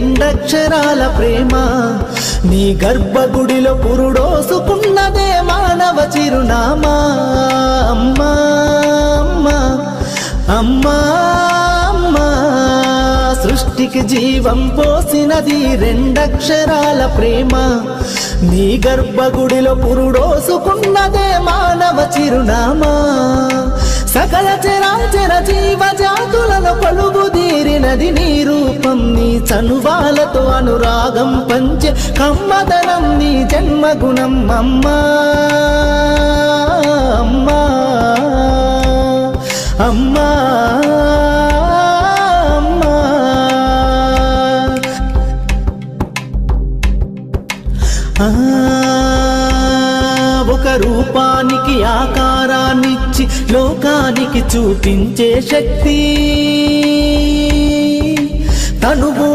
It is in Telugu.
రెండక్షరాల ప్రేమ. నీ గర్భగుడిలో పురుడోసుకున్నదే మానవ చిరునామా. అమ్మా అమ్మా అమ్మా అమ్మా, సృష్టికి జీవం పోసినది రెండక్షరాల ప్రేమ. నీ గర్భగుడిలో పురుడోసుకున్నదే మానవ చిరునామా. సకల చరాచర జీవ జాతులను కొలువుదీరినది నీ రూపం. నీ చనువాలతో అనురాగం పంచే కమ్మదనం నీ జన్మగుణం. అమ్మా అమ్మా అమ్మా అమ్మా, ఒక రూపానికి ఆకారాన్నిచ్చి లోకానికి చూపించే శక్తి తనువు